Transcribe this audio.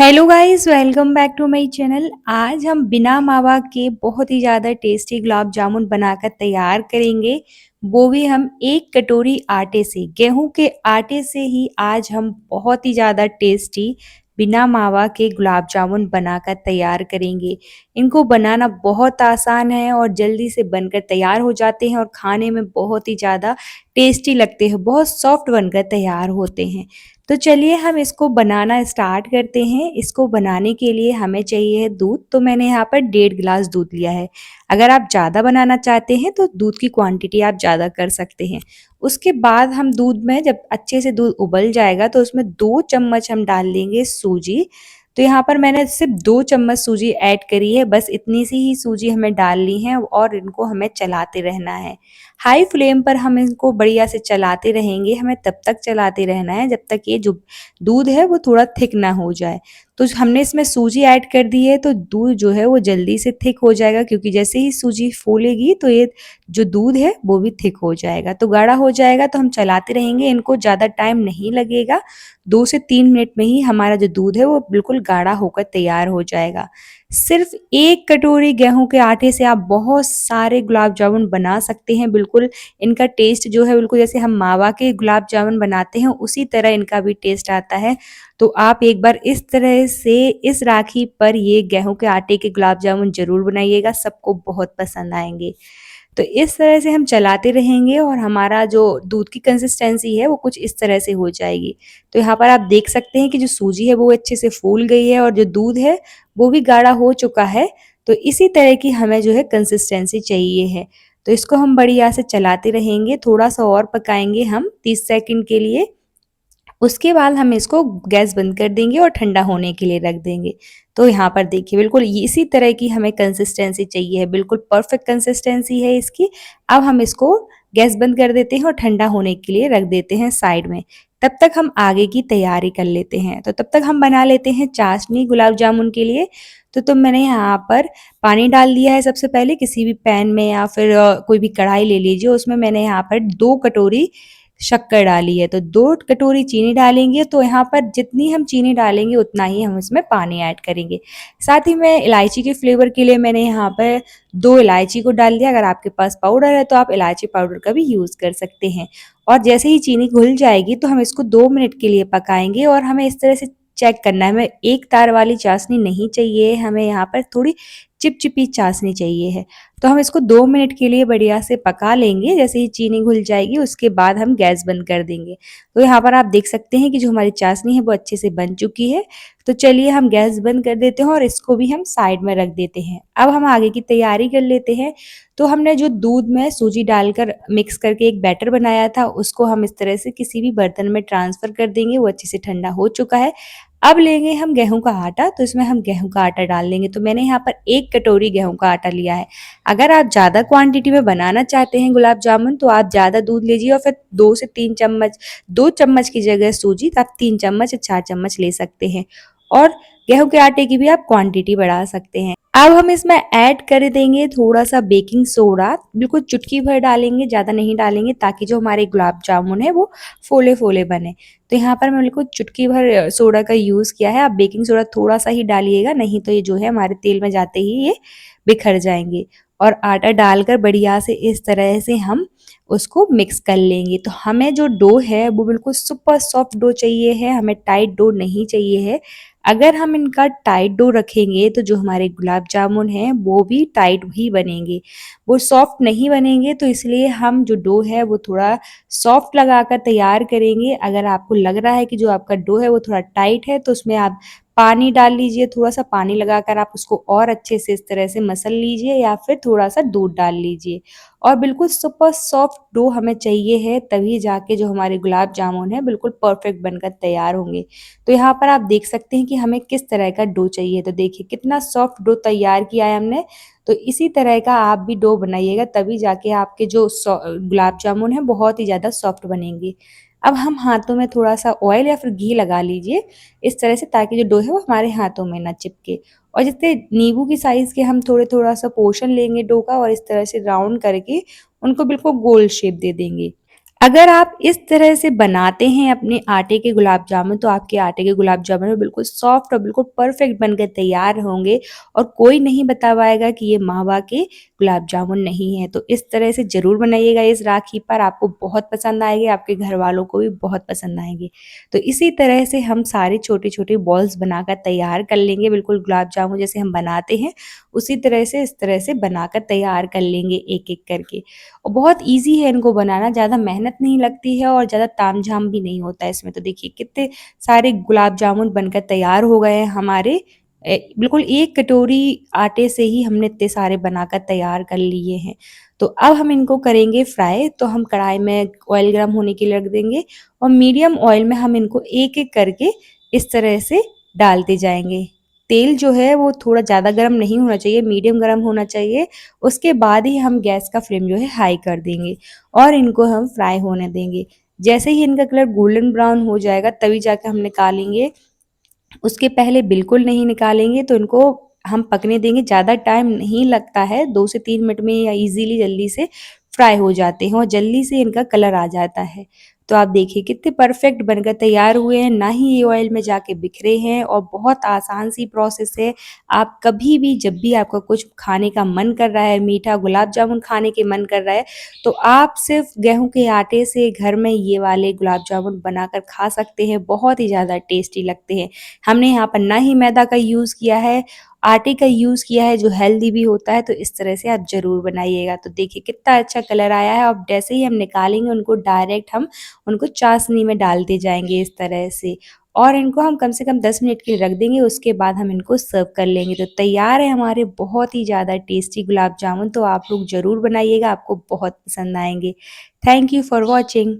Hello guys, welcome back to my channel. आज हम बिना मावा के बहुत ही ज़्यादा टेस्टी गुलाब जामुन बनाकर तैयार करेंगे। वो भी हम 1 कटोरी आटे से, गेहूं के आटे से ही आज हम बहुत ही ज़्यादा टेस्टी बिना मावा के गुलाब जामुन बनाकर तैयार करेंगे। इनको बनाना बहुत आसान है और जल्दी से बनकर तैयार हो जाते हैं और खाने में बहुत ही ज़्यादा टेस्टी लगते हैं, बहुत सॉफ्ट बनकर तैयार होते हैं। तो चलिए हम इसको बनाना स्टार्ट करते हैं। इसको बनाने के लिए हमें चाहिए है दूध। तो मैंने यहाँ पर 1.5 गिलास दूध लिया है। अगर आप ज़्यादा बनाना चाहते हैं तो दूध की क्वांटिटी आप ज़्यादा कर सकते हैं। उसके बाद हम दूध में जब अच्छे से दूध उबल जाएगा तो उसमें 2 चम्मच हम डाल देंगे सूजी। तो यहाँ पर मैंने सिर्फ 2 चम्मच सूजी ऐड करी है, बस इतनी सी ही सूजी हमें डालनी है और इनको हमें चलाते रहना है। हाई फ्लेम पर हम इनको बढ़िया से चलाते रहेंगे। हमें तब तक चलाते रहना है जब तक ये जो दूध है वो थोड़ा थिक ना हो जाए। तो हमने इसमें सूजी ऐड कर दी है तो दूध जो है वो जल्दी से थिक हो जाएगा, क्योंकि जैसे ही सूजी फूलेगी तो ये जो दूध है वो भी थिक हो जाएगा, तो गाढ़ा हो जाएगा। तो हम चलाते रहेंगे, इनको ज़्यादा टाइम नहीं लगेगा। 2 से 3 मिनट में ही हमारा जो दूध है वो बिल्कुल गाढ़ा होकर तैयार हो जाएगा। सिर्फ 1 कटोरी गेहूं के आटे से आप बहुत सारे गुलाब जामुन बना सकते हैं। बिल्कुल इनका टेस्ट जो है बिल्कुल जैसे हम मावा के गुलाब जामुन बनाते हैं उसी तरह इनका भी टेस्ट आता है। तो आप एक बार इस तरह से इस राखी पर ये गेहूं के आटे के गुलाब जामुन जरूर बनाइएगा, सबको बहुत पसंद आएंगे। तो इस तरह से हम चलाते रहेंगे और हमारा जो दूध की कंसिस्टेंसी है वो कुछ इस तरह से हो जाएगी। तो यहाँ पर आप देख सकते हैं कि जो सूजी है वो अच्छे से फूल गई है और जो दूध है वो भी गाढ़ा हो चुका है। तो इसी तरह की हमें जो है कंसिस्टेंसी चाहिए है। तो इसको हम बढ़िया से चलाते रहेंगे, थोड़ा सा और पकाएंगे हम 30 सेकंड के लिए। उसके बाद हम इसको गैस बंद कर देंगे और ठंडा होने के लिए रख देंगे। तो यहाँ पर देखिए बिल्कुल इसी तरह की हमें कंसिस्टेंसी चाहिए है, बिल्कुल परफेक्ट कंसिस्टेंसी है इसकी। अब हम इसको गैस बंद कर देते हैं और ठंडा होने के लिए रख देते हैं साइड में। तब तक हम आगे की तैयारी कर लेते हैं। तो तब तक हम बना लेते हैं चाशनी गुलाब जामुन के लिए। तो मैंने यहाँ पर पानी डाल दिया है सबसे पहले किसी भी पैन में, या फिर कोई भी कढ़ाई ले लीजिए। उसमें मैंने यहाँ पर 2 कटोरी शक्कर डाली है, तो 2 कटोरी चीनी डालेंगे। तो यहाँ पर जितनी हम चीनी डालेंगे उतना ही हम इसमें पानी ऐड करेंगे। साथ ही में इलायची के फ्लेवर के लिए मैंने यहाँ पर 2 इलायची को डाल दिया। अगर आपके पास पाउडर है तो आप इलायची पाउडर का भी यूज़ कर सकते हैं। और जैसे ही चीनी घुल जाएगी तो हम इसको 2 मिनट के लिए पकाएंगे और हमें इस तरह से चेक करना है। हमें एक तार वाली चाशनी नहीं चाहिए, हमें यहाँ पर थोड़ी चिपचिपी चाशनी चाहिए है। तो हम इसको 2 मिनट के लिए बढ़िया से पका लेंगे। जैसे ही चीनी घुल जाएगी उसके बाद हम गैस बंद कर देंगे। तो यहाँ पर आप देख सकते हैं कि जो हमारी चाशनी है वो अच्छे से बन चुकी है। तो चलिए हम गैस बंद कर देते हैं और इसको भी हम साइड में रख देते हैं। अब हम आगे की तैयारी कर लेते हैं। तो हमने जो दूध में सूजी डालकर मिक्स करके एक बैटर बनाया था उसको हम इस तरह से किसी भी बर्तन में ट्रांसफर कर देंगे। वो अच्छे से ठंडा हो चुका है। अब लेंगे हम गेहूं का आटा। तो इसमें हम गेहूं का आटा डाल लेंगे। तो मैंने यहाँ पर 1 कटोरी गेहूं का आटा लिया है। अगर आप ज़्यादा क्वांटिटी में बनाना चाहते हैं गुलाब जामुन तो आप ज़्यादा दूध लीजिए और फिर 2 से 3 चम्मच, 2 चम्मच की जगह सूजी तो आप 3 चम्मच या 4 चम्मच ले सकते हैं। और गेहूं के आटे की भी आप क्वांटिटी बढ़ा सकते हैं। अब हम इसमें ऐड कर देंगे थोड़ा सा बेकिंग सोडा, बिल्कुल चुटकी भर डालेंगे, ज़्यादा नहीं डालेंगे, ताकि जो हमारे गुलाब जामुन है वो फोले फोले बने। तो यहाँ पर मैं बिल्कुल चुटकी भर सोडा का यूज़ किया है। आप बेकिंग सोडा थोड़ा सा ही डालिएगा, नहीं तो ये जो है हमारे तेल में जाते ही ये बिखर जाएंगे। और आटा डालकर बढ़िया से इस तरह से हम उसको मिक्स कर लेंगे। तो हमें जो डो है वो बिल्कुल सुपर सॉफ्ट डो चाहिए है, हमें टाइट डो नहीं चाहिए है। अगर हम इनका टाइट डो रखेंगे तो जो हमारे गुलाब जामुन हैं वो भी टाइट ही बनेंगे, वो सॉफ्ट नहीं बनेंगे। तो इसलिए हम जो डो है वो थोड़ा सॉफ्ट लगाकर तैयार करेंगे। अगर आपको लग रहा है कि जो आपका डो है वो थोड़ा टाइट है तो उसमें आप पानी डाल लीजिए, थोड़ा सा पानी लगाकर आप उसको और अच्छे से इस तरह से मसल लीजिए, या फिर थोड़ा सा दूध डाल लीजिए। और बिल्कुल सुपर सॉफ्ट डो हमें चाहिए है, तभी जाके जो हमारे गुलाब जामुन है बिल्कुल परफेक्ट बनकर तैयार होंगे। तो यहाँ पर आप देख सकते हैं कि हमें किस तरह का डो चाहिए। तो देखिए कितना सॉफ्ट डो तैयार किया है हमने। तो इसी तरह का आप भी डो बनाइएगा, तभी जाके आपके जो गुलाब जामुन है बहुत ही ज़्यादा सॉफ्ट बनेंगे। अब हम हाथों में थोड़ा सा ऑयल या फिर घी लगा लीजिए इस तरह से, ताकि जो डो है वो हमारे हाथों में ना चिपके। और जितने नींबू की साइज़ के हम थोड़ा सा पोर्शन लेंगे डो का और इस तरह से राउंड करके उनको बिल्कुल गोल शेप दे देंगे। अगर आप इस तरह से बनाते हैं अपने आटे के गुलाब जामुन, तो आपके आटे के गुलाब जामुन बिल्कुल सॉफ्ट और बिल्कुल परफेक्ट बनकर तैयार होंगे और कोई नहीं बता पाएगा कि ये मावा के गुलाब जामुन नहीं है। तो इस तरह से ज़रूर बनाइएगा इस राखी पर, आपको बहुत पसंद आएँगे, आपके घरवालों को भी बहुत पसंद आएँगे। तो इसी तरह से हम सारे छोटे-छोटे बॉल्स बनाकर तैयार कर लेंगे, बिल्कुल गुलाब जामुन जैसे हम बनाते हैं, उसी तरह से इस तरह से बनाकर तैयार कर लेंगे एक-एक करके। और बहुत ईज़ी है इनको बनाना, ज़्यादा मेहनत नहीं लगती है और ज़्यादा तामझाम भी नहीं होता है इसमें। तो देखिए कितने सारे गुलाब जामुन बनकर तैयार हो गए हैं हमारे। बिल्कुल 1 कटोरी आटे से ही हमने इतने सारे बनाकर तैयार कर लिए हैं। तो अब हम इनको करेंगे फ्राई, तो हम कढ़ाई में ऑयल गरम होने के लिए रख देंगे और मीडियम ऑयल में हम इनको एक-एक करके इस तरह से डालते जाएँगे। तेल जो है वो थोड़ा ज़्यादा गरम नहीं होना चाहिए, मीडियम गरम होना चाहिए। उसके बाद ही हम गैस का फ्लेम जो है हाई कर देंगे और इनको हम फ्राई होने देंगे। जैसे ही इनका कलर गोल्डन ब्राउन हो जाएगा तभी जाके हम निकालेंगे, उसके पहले बिल्कुल नहीं निकालेंगे। तो इनको हम पकने देंगे, ज़्यादा टाइम नहीं लगता है, 2 से 3 मिनट में या ईज़िली जल्दी से फ्राई हो जाते हैं और जल्दी से इनका कलर आ जाता है। तो आप देखिए कितने परफेक्ट बनकर तैयार हुए हैं, ना ही ये ऑयल में जाके बिखरे हैं और बहुत आसान सी प्रोसेस है। आप कभी भी जब भी आपका कुछ खाने का मन कर रहा है, मीठा गुलाब जामुन खाने के मन कर रहा है, तो आप सिर्फ़ गेहूँ के आटे से घर में ये वाले गुलाब जामुन बनाकर खा सकते हैं, बहुत ही ज़्यादा टेस्टी लगते हैं। हमने यहाँ पर ना ही मैदा का यूज़ किया है, आटे का यूज़ किया है जो हेल्दी भी होता है, तो इस तरह से आप ज़रूर बनाइएगा। तो देखिए कितना अच्छा कलर आया है। अब जैसे ही हम निकालेंगे उनको डायरेक्ट हम उनको चाशनी में डालते जाएँगे इस तरह से और इनको हम कम से कम 10 मिनट के लिए रख देंगे, उसके बाद हम इनको सर्व कर लेंगे। तो तैयार है हमारे बहुत ही ज़्यादा टेस्टी गुलाब जामुन, तो आप लोग ज़रूर बनाइएगा, आपको बहुत पसंद आएँगे। Thank you for watching.